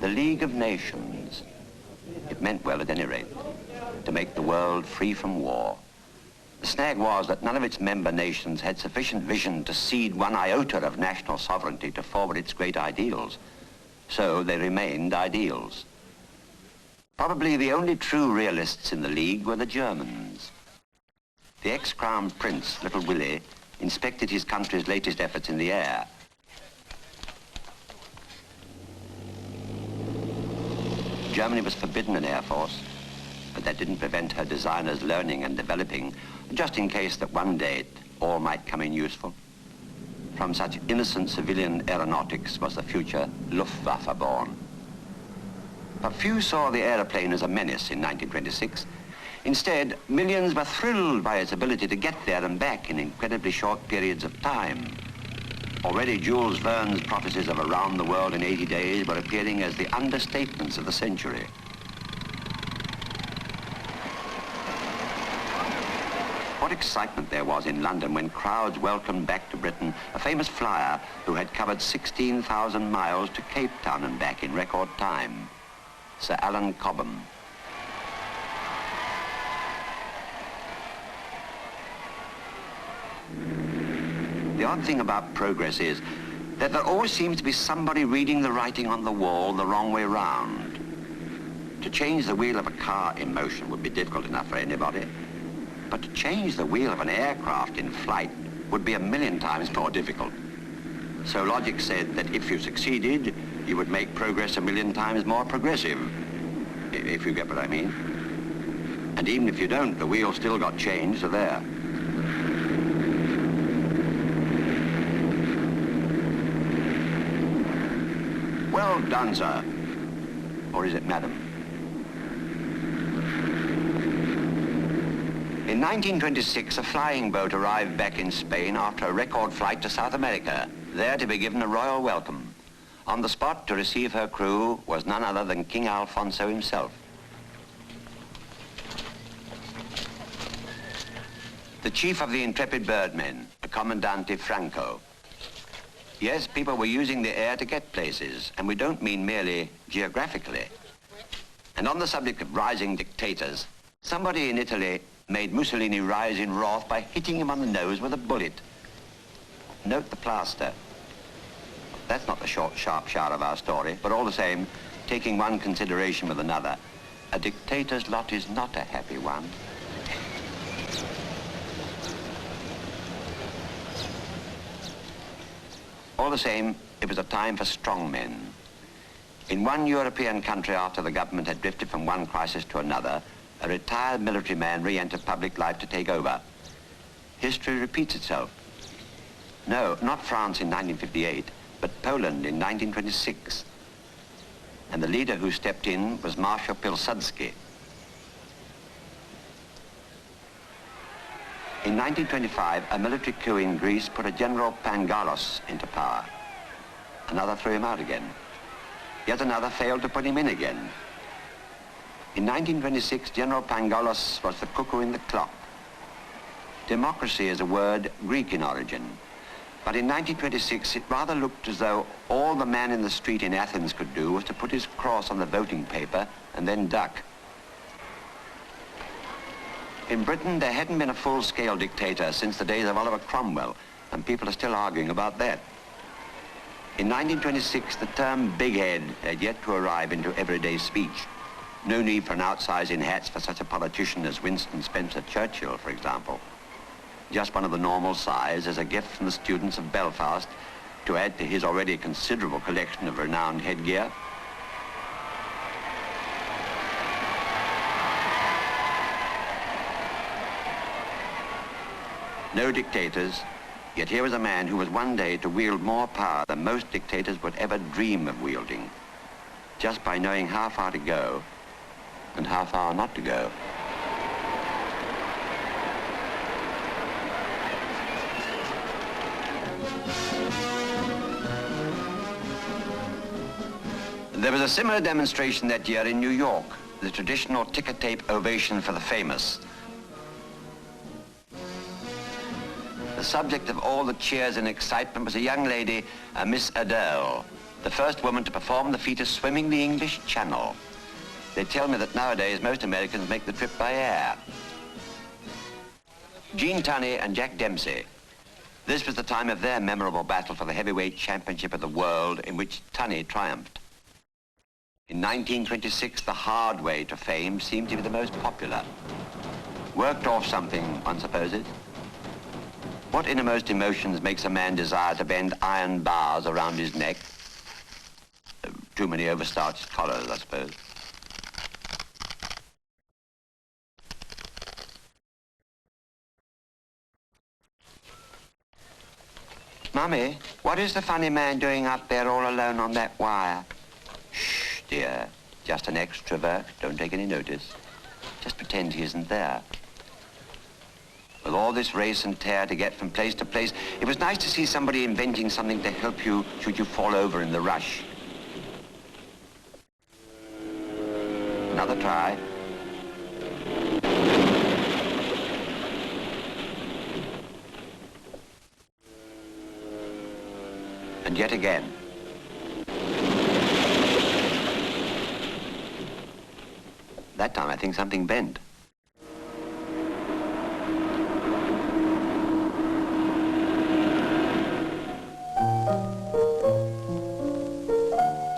The League of Nations. It meant well at any rate, to make the world free from war. The snag was that none of its member nations had sufficient vision to cede one iota of national sovereignty to forward its great ideals. So they remained ideals. Probably the only true realists in the League were the Germans. The ex-Crown Prince, Little Willie, inspected his country's latest efforts in the air. Germany was forbidden an air force, but that didn't prevent her designers learning and developing, just in case that one day it all might come in useful. From such innocent civilian aeronautics was the future Luftwaffe born. But few saw the aeroplane as a menace in 1926. Instead, millions were thrilled by its ability to get there and back in incredibly short periods of time. Already Jules Verne's prophecies of around the world in 80 days were appearing as the understatements of the century. What excitement there was in London when crowds welcomed back to Britain a famous flyer who had covered 16,000 miles to Cape Town and back in record time, Sir Alan Cobham. The odd thing about progress is that there always seems to be somebody reading the writing on the wall the wrong way round. To change the wheel of a car in motion would be difficult enough for anybody, but to change the wheel of an aircraft in flight would be 1,000,000 times more difficult. So logic said that if you succeeded, you would make progress 1,000,000 times more progressive, if you get what I mean. And even if you don't, the wheel still got changed, so there. Well done, sir. Or is it madam? In 1926, a flying boat arrived back in Spain after a record flight to South America, there to be given a royal welcome. On the spot to receive her crew was none other than King Alphonso himself. The chief of the intrepid birdmen, the Comandante Franco. Yes, people were using the air to get places, and we don't mean merely geographically. And on the subject of rising dictators, somebody in Italy made Mussolini rise in wrath by hitting him on the nose with a bullet. Note the plaster. That's not the short, sharp shout of our story, but all the same, taking one consideration with another, a dictator's lot is not a happy one. All the same, it was a time for strong men. In one European country after the government had drifted from one crisis to another, a retired military man re-entered public life to take over. History repeats itself. No, not France in 1958, but Poland in 1926. And the leader who stepped in was Marshal Pilsudski. In 1925, a military coup in Greece put a General Pangalos into power. Another threw him out again. Yet another failed to put him in again. In 1926, General Pangalos was the cuckoo in the clock. Democracy is a word Greek in origin. But in 1926, it rather looked as though all the man in the street in Athens could do was to put his cross on the voting paper and then duck. In Britain, there hadn't been a full-scale dictator since the days of Oliver Cromwell, and people are still arguing about that. In 1926, the term big head had yet to arrive into everyday speech. No need for an outsize in hats for such a politician as Winston Spencer Churchill, for example. Just one of the normal size as a gift from the students of Belfast to add to his already considerable collection of renowned headgear. No dictators, yet here was a man who was one day to wield more power than most dictators would ever dream of wielding, just by knowing how far to go and how far not to go. There was a similar demonstration that year in New York, the traditional ticker tape ovation for the famous. The subject of all the cheers and excitement was a young lady, Miss Adele, the first woman to perform the feat of swimming the English Channel. They tell me that nowadays most Americans make the trip by air. Jean Tunney and Jack Dempsey. This was the time of their memorable battle for the heavyweight championship of the world in which Tunney triumphed. In 1926, the hard way to fame seemed to be the most popular. Worked off something, one supposes. What innermost emotions makes a man desire to bend iron bars around his neck? Too many overstarched collars, I suppose. Mummy, what is the funny man doing up there all alone on that wire? Shh, dear. Just an extrovert. Don't take any notice. Just pretend he isn't there. With all this race and tear to get from place to place, it was nice to see somebody inventing something to help you should you fall over in the rush. Another try. And yet again. That time I think something bent.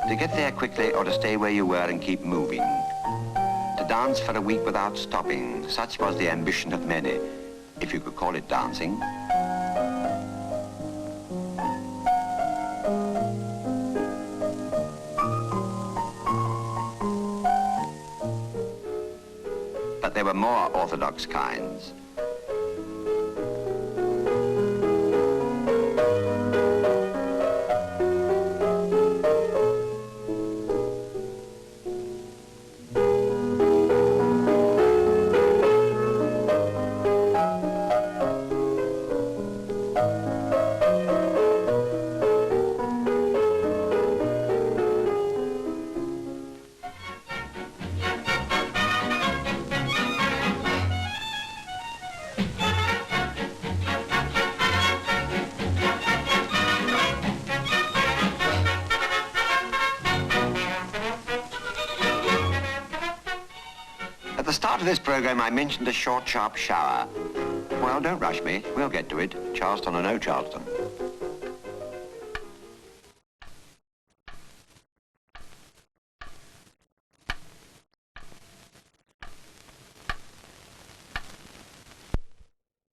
To get there quickly or to stay where you were and keep moving. To dance for a week without stopping, such was the ambition of many, if you could call it dancing. But there were more orthodox kinds. At the start of this program, I mentioned a short, sharp shower. Well, don't rush me. We'll get to it, Charleston or no Charleston.